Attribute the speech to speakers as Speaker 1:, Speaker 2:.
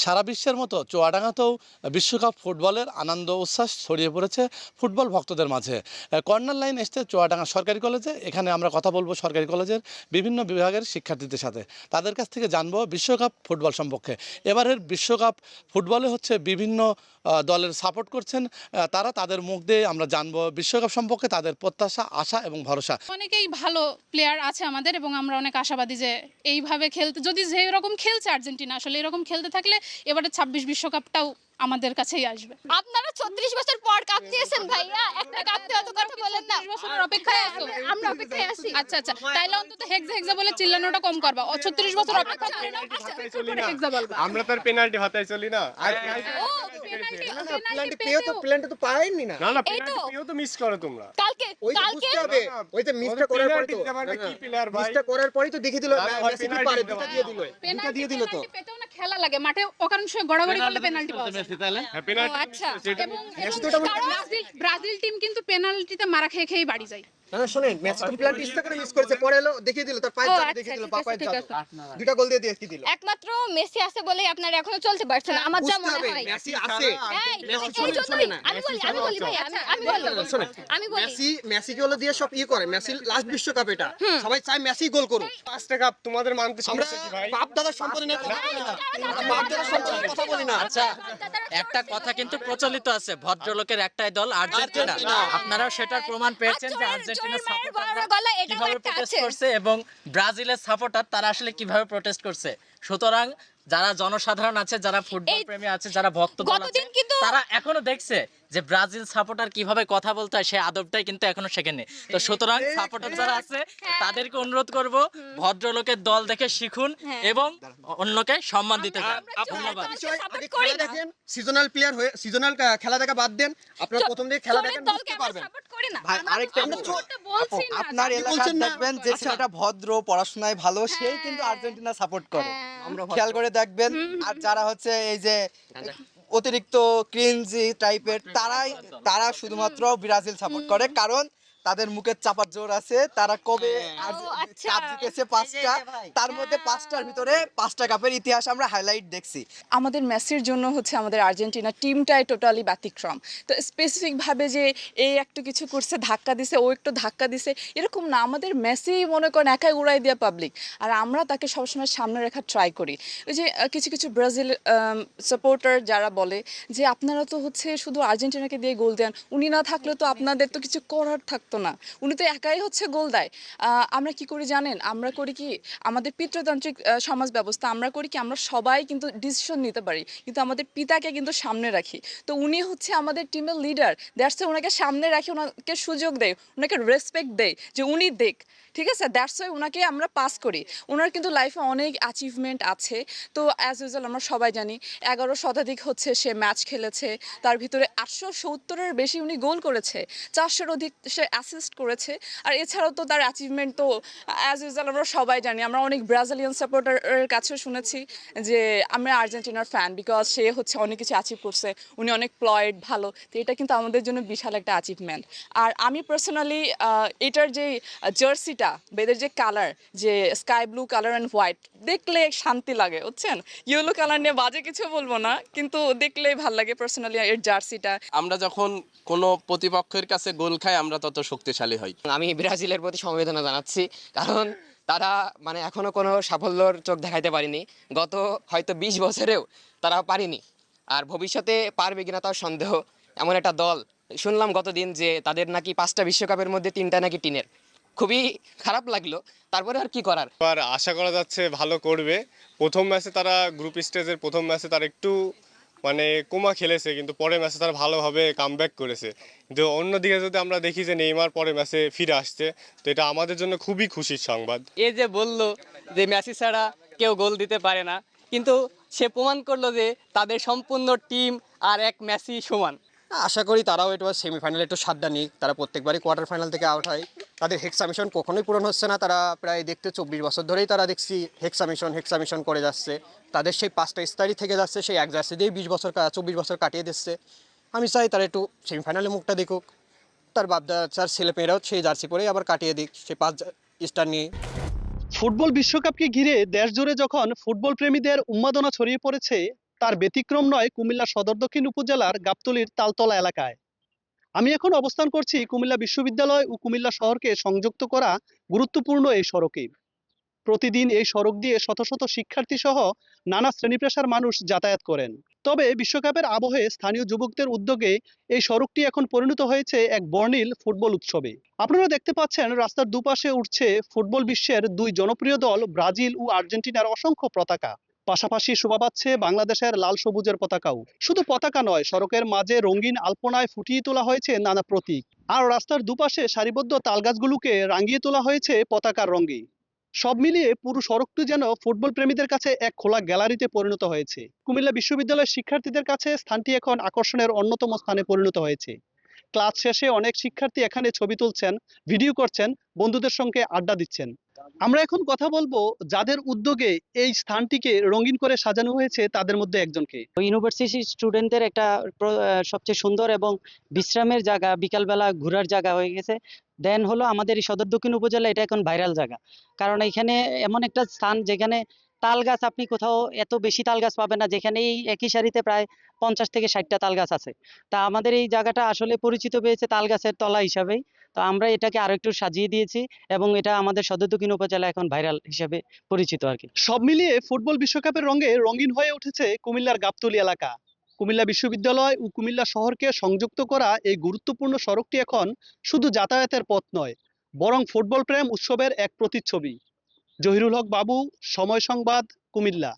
Speaker 1: সারা বিশ্বের মতো চুয়াডাঙ্গাতেও বিশ্বকাপ ফুটবলের আনন্দ উচ্ছ্বাস ছড়িয়ে পড়েছে ফুটবল ভক্তদের মাঝে। কর্নার লাইন এসছে চুয়াডাঙ্গা সরকারি কলেজে। এখানে আমরা কথা বলবো সরকারি কলেজের বিভিন্ন বিভাগের শিক্ষার্থীদের সাথে, তাদের কাছ থেকে জানবো বিশ্বকাপ ফুটবল সম্পর্কে। এবারের বিশ্বকাপ ফুটবলে হচ্ছে বিভিন্ন দলের সাপোর্ট করছেন তারা, তাদের মুখ দিয়ে আমরা জানবো বিশ্বকাপ সম্পর্কে তাদের প্রত্যাশা, আশা এবং ভরসা।
Speaker 2: অনেকেই ভালো প্লেয়ার আছে আমাদের এবং আমরা অনেক আশাবাদী যে এইভাবে খেলতে, যদি যেরকম খেলছে আর্জেন্টিনা, আসলে এরকম খেলতে থাকলে এবারে 26 বিশ্বকাপটাও আমাদের কাছেই আসবে।
Speaker 3: আপনারা 36 বছর পর কাপ দিয়েছেন ভাইয়া, একটা কাপ দিয়ে অত কথা বলেন না।
Speaker 2: 36 বছরের অপেক্ষায় আছো?
Speaker 3: আমরা অপেক্ষায় আছি।
Speaker 2: আচ্ছা, তাইলে অন্তত হেক্সা হেক্সা বলে চিল্লানোটা কম করবা। 36 বছর অপেক্ষা করে না, হেক্সা বলবা।
Speaker 4: আমরা তো পেনাল্টি হাতায় চলি না।
Speaker 2: ও পেনাল্টি
Speaker 5: প্ল্যানটা তো পাইনি না।
Speaker 4: না
Speaker 3: এই তো।
Speaker 4: পেনাল্টি তো মিস করো তোমরা।
Speaker 3: কালকে
Speaker 5: ওই তো বুঝতে হবে, ওই যে মিসটা করার পরে তো
Speaker 4: কি প্লেয়ার ভাই?
Speaker 5: মিসটা করার পরেই তো দেখিয়ে দিল, মেসি কি পারে, দুটো দিয়ে দিল। দুটো দিয়ে দিল তো।
Speaker 2: পেনাল্টি পেতেও না, খেলা লাগে মাঠে, অকারণ সময় গড়াগড়ি করলে পেনাল্টি পাওয়া যায়।
Speaker 4: হ্যাঁ
Speaker 3: ও
Speaker 4: পেনাল্টি
Speaker 3: আচ্ছা।
Speaker 2: এবং
Speaker 5: মেসি তো এটা
Speaker 2: ব্রাজিল টিম কিন্তু পেনাল্টিতে মারা খেয়ে খেয়ে বাড়ি যায়।
Speaker 5: না শুনেন, মেসি তো প্ল্যানটা ইচ্ছা করে মিস করেছে, পরে এলো দেখিয়ে দিল, তার পায়ের
Speaker 3: ও
Speaker 5: জাদু
Speaker 3: আচ্ছা,
Speaker 5: দেখিয়ে দিল,
Speaker 3: ঠিক
Speaker 5: বা
Speaker 3: আছে,
Speaker 5: পায়ের
Speaker 3: ঠিক
Speaker 5: জাদু।
Speaker 3: আছে।
Speaker 5: দুটো গোল দিয়ে দেখিয়ে দিল।
Speaker 3: একমাত্র মেসি আছে বলেই আপনারা এখনো চলতে পারছেন, আমার যা
Speaker 5: বুঝতে
Speaker 3: মনে
Speaker 5: হবে
Speaker 3: হয়।
Speaker 5: মেসি আছে।
Speaker 3: এই,
Speaker 5: মেসি
Speaker 3: এই জন্যই
Speaker 5: শোনে না।
Speaker 3: আমি বলি ভাই, আমি বলি।
Speaker 5: শোনেন,
Speaker 3: আমি বলি।
Speaker 5: মেসিকে হলো দিয়ে সব করে, মেসি লাস্ট বিশ্বকাপ এটা, সবাই চায় মেসি গোল করুক।
Speaker 4: 5টা কাপ তোমাদের মানতে
Speaker 5: আমরা
Speaker 4: সমস্যা কি ভাই?
Speaker 5: বাপ দাদার সম্পর্কে নিয়ে কথা বলি না, আমরা বাপ দাদার সম্পর্কে কথা বলি না।
Speaker 6: আচ্ছা, একটা কথা কিন্তু প্রচলিত আছে, ভদ্রলোকের একটাই দল আর্জেন্টিনা। আপনারাও সেটার প্রমাণ পেয়েছেন যে আর্জেন্টিনার সাপোর্টাররা
Speaker 3: গলা এটাও
Speaker 6: কিভাবে
Speaker 3: একটা
Speaker 6: প্রোটেস্ট
Speaker 3: আছে।
Speaker 6: করছে এবং ব্রাজিলের সাপোর্টার তারা আসলে কিভাবে প্রোটেস্ট করছে। সুতরাং যারা জনসাধারণ আছে, যারা ফুটবল প্রেমী আছে, যারা ভক্ত দল আছে,
Speaker 3: গতদিন কিন্তু-
Speaker 6: তারা এখনো দেখছে যে ব্রাজিল সাপোর্টার কিভাবে কথা বলতে হয়, সেই আদবটাই কিন্তু এখনো শেখেনি। তো সুতরাং সাপোর্টার যারা আছে তাদেরকে অনুরোধ করব, ভদ্রলোকের দল দেখে শিখুন এবং অন্যকে সম্মান দিতে যান। ধন্যবাদ।
Speaker 5: খেলা দেখেন, সিজনাল প্লেয়ার হয়ে সিজনাল খেলা দেখা বাদ দেন, আপনারা প্রথম দিকে খেলা দেখেন, বুঝতে পারবেন।
Speaker 3: সাপোর্ট করি না।
Speaker 7: ভাই আরেকটা
Speaker 5: আমরা
Speaker 2: বলছি না,
Speaker 7: আপনার
Speaker 5: আপনি
Speaker 7: এলাকায়
Speaker 5: বলছেন না?
Speaker 7: দেখবেন যে ছেলেটা ভদ্র, পড়াশোনায় ভালো, সেই কিন্তু আর্জেন্টিনা সাপোর্ট করে। খেয়াল করে দেখবেন। আর যারা হচ্ছে এই যে অতিরিক্ত ক্রিঞ্জি টাইপের, তারা শুধুমাত্র ব্রাজিল সাপোর্ট করে, কারণ তাদের মুখের চাপার জোর আছে। তারা কবে
Speaker 3: আচ্ছা।
Speaker 7: কাপ জিতেছে 5টা, তার মধ্যে 5টার ভিতরে 5টা কাপের ইতিহাস আমরা হাইলাইট দেখছি।
Speaker 8: আমাদের মেসির জন্য হচ্ছে আমাদের আর্জেন্টিনা টিমটাই টোটালি ব্যতিক্রম। তো স্পেসিফিকভাবে যে এই একটু কিছু করছে, ধাক্কা দিছে, ও একটু ধাক্কা দিছে, এরকম না। আমাদের মেসি মনে করেন একাই উড়াই দেওয়া পাবলিক, আর আমরা তাকে সবসময় সামনে রাখার ট্রাই করি। ওই যে কিছু কিছু ব্রাজিল সাপোর্টার যারা বলে যে আপনারা তো হচ্ছে শুধু আর্জেন্টিনাকে দিয়ে গোল দেন, উনি না থাকলে তো আপনাদের তো কিছু করার থাকতো না, উনি তো একাই হচ্ছে গোল দেয়। আমরা কি করি জানেন? আমরা করি কি, আমাদের পিতৃতান্ত্রিক সমাজ ব্যবস্থা, আমরা করি কি, আমরা সবাই কিন্তু ডিসিশন নিতে পারি, কিন্তু আমাদের পিতাকে কিন্তু সামনে রাখি। তো উনি হচ্ছে আমাদের টিমের লিডার, দ্যাটস ওনাকে সামনে রাখি, ওনাকে সুযোগ দেয়, ওনাকে রেসপেক্ট দেয় যে উনি দেখ, ঠিক আছে? দ্যাটস ওয়াই ওনাকে আমরা পাস করি। ওনার কিন্তু লাইফে অনেক অ্যাচিভমেন্ট আছে। তো অ্যাজ ইউজুয়াল আমরা সবাই জানি 11 শতাধিক হচ্ছে সে ম্যাচ খেলেছে, তার ভিতরে 870-এর বেশি উনি গোল করেছে, 400-এর অধিক সে অ্যাসিস্ট করেছে। আর এছাড়াও তো তার অ্যাচিভমেন্ট তো অ্যাজ ইউজুয়াল আমরা সবাই জানি। আমরা অনেক ব্রাজিলিয়ান সাপোর্টারের কাছেও শুনেছি যে আমরা আর্জেন্টিনার ফ্যান, বিকজ সে হচ্ছে অনেক কিছু অ্যাচিভ করছে, উনি অনেক প্লয়েড, ভালো। তো এটা কিন্তু আমাদের জন্য বিশাল একটা অ্যাচিভমেন্ট। আর আমি পার্সোনালি এটার যে জার্সিটা, এদের যে কালার, যে sky blue colour and white, দেখলে শান্তি লাগে, বুঝছেন? ইয়েলো কালার নিয়ে বাজে কিছু বলবো না, কিন্তু দেখলেই ভাল লাগে পার্সোনালি এর জার্সিটা।
Speaker 9: আমরা যখন কোনো প্রতিপক্ষের কাছে গোল খাই, আমরা তত শক্তিশালী হই।
Speaker 10: আমি ব্রাজিলের প্রতি সমবেদনা জানাচ্ছি, কারণ তারা মানে এখনো কোনো সাফল্যর চোখ দেখাইতে পারেনি। গত হয়তো 20 বছরেও তারা পারেনি, আর ভবিষ্যতে পারবে কিনা তার সন্দেহ। এমন একটা দল শুনলাম গতদিন যে তাদের নাকি 5টা বিশ্বকাপের মধ্যে 3টা নাকি টিনের। খুবই খারাপ লাগলো, তারপরে আর কি করার।
Speaker 4: আর আশা করা যাচ্ছে ভালো করবে। প্রথম ম্যাচে তারা গ্রুপ স্টেজের প্রথম ম্যাচে তারা একটু মানে কোমা খেলেছে, কিন্তু পরের ম্যাচে তারা ভালোভাবে কামব্যাক করেছে। কিন্তু অন্যদিকে যদি আমরা দেখি যে নেইমার পরের ম্যাচে ফিরে আসছে, তো এটা আমাদের জন্য খুবই খুশির সংবাদ।
Speaker 10: এই যে বললো যে মেসি ছাড়া কেউ গোল দিতে পারে না, কিন্তু সে প্রমাণ করলো যে তাদের সম্পূর্ণ টিম আর এক মেসি সমান।
Speaker 5: আশা করি তারাও একটু সেমিফাইনালে একটু সাড্ডা নিক। তারা প্রত্যেকবারই কোয়ার্টার ফাইনাল থেকে আউট হয়, তাদের হেক্সা মিশন কখনোই পূরণ হচ্ছে না। তারা প্রায় দেখতে 24 বছর ধরেই তারা দেখছি হেক্সা মিশন করে যাচ্ছে। তাদের সেই 5টা স্টারই থেকে যাচ্ছে, সেই এক জার্সি দিয়েই 24 বছর কাটিয়ে দিচ্ছে। আমি চাই তারা একটু সেমিফাইনালে মুখটা দেখুক, তার বাপদাচার ছেলেমেয়েরাও সেই জার্সি পরেই আবার কাটিয়ে দিক সেই 5 স্টার নিয়ে।
Speaker 11: ফুটবল বিশ্বকাপকে ঘিরে দেশ জুড়ে যখন ফুটবল প্রেমীদের উন্মাদনা ছড়িয়ে পড়েছে, তার ব্যতিক্রম নয় কুমিল্লা সদর দক্ষিণ উপজেলার গাবতলীর তালতলা এলাকায়। আমি এখন অবস্থান করছি কুমিল্লা বিশ্ববিদ্যালয় ও কুমিল্লা শহরকে সংযুক্ত করা গুরুত্বপূর্ণ এই সড়কে। প্রতিদিন এই সড়ক দিয়ে শত শত শিক্ষার্থী সহ নানা শ্রেণী পেশার মানুষ যাতায়াত করেন। তবে বিশ্বকাপের আবহে স্থানীয় যুবকদের উদ্যোগে এই সড়কটি এখন পরিণত হয়েছে এক বর্ণিল ফুটবল উৎসবে। আপনারা দেখতে পাচ্ছেন রাস্তার দুপাশে উঠছে ফুটবল বিশ্বের দুই জনপ্রিয় দল ব্রাজিল ও আর্জেন্টিনার অসংখ্য পতাকা। পাশাপাশি শোভা পাচ্ছে বাংলাদেশের লাল সবুজের পতাকাও। শুধু পতাকা নয়, সড়কের মাঝে রঙিন আলপনায় ফুটিয়ে তোলা হয়েছে নানা প্রতীক। আর রাস্তার দুপাশে সারিবদ্ধ তালগাছগুলোকে রাঙিয়ে তোলা হয়েছে পতাকার রঙে। সব মিলিয়ে পুরো সড়কটি যেন ফুটবল প্রেমীদের কাছে এক খোলা গ্যালারিতে পরিণত হয়েছে। কুমিল্লা বিশ্ববিদ্যালয়ের শিক্ষার্থীদের কাছে স্থানটি এখন আকর্ষণের অন্যতম স্থানে পরিণত হয়েছে। ক্লাস শেষে অনেক শিক্ষার্থী এখানে ছবি তুলছেন, ভিডিও করছেন, বন্ধুদের সঙ্গে আড্ডা দিচ্ছেন। আমরা এখন কথা বলবো যাদের উদ্যোগে এই স্থানটিকে রঙিন করে সাজানো হয়েছে তাদের মধ্যে একজনকে।
Speaker 12: ইউনিভার্সিটি স্টুডেন্টদের একটা সবচেয়ে সুন্দর এবং বিশ্রামের জায়গা, বিকালবেলা ঘোরার জায়গা হয়ে গেছে। দেন হলো আমাদের এই সদর দক্ষিণ উপজেলা এটা এখন ভাইরাল জায়গা, কারণ এখানে এমন একটা স্থান যেখানে তাল গাছ আপনি কোথাও এত বেশি তাল গাছ পাবেন না, যেখানে এই একই সারিতে প্রায় 50 থেকে 60টা তাল গাছ আছে। তা আমাদের এই জায়গাটা আসলে পরিচিত পেয়েছে তাল গাছের তলা হিসাবেই। তো আমরা এটাকে আরো একটু সাজিয়ে দিয়েছি এবং এটা আমাদের সদর দক্ষিণ উপজেলা এখন ভাইরাল হিসেবে পরিচিত আর কি।
Speaker 11: সব মিলিয়ে ফুটবল বিশ্বকাপের রঙে রঙিন হয়ে উঠেছে কুমিল্লার গাবতলী এলাকা। কুমিল্লা বিশ্ববিদ্যালয় ও কুমিল্লা শহরকে সংযুক্ত করা এই গুরুত্বপূর্ণ সড়কটি এখন শুধু যাতায়াতের পথ নয়, বরং ফুটবল প্রেম উৎসবের এক প্রতিচ্ছবি। জহিরুল হক বাবু, সময় সংবাদ, কুমিল্লা।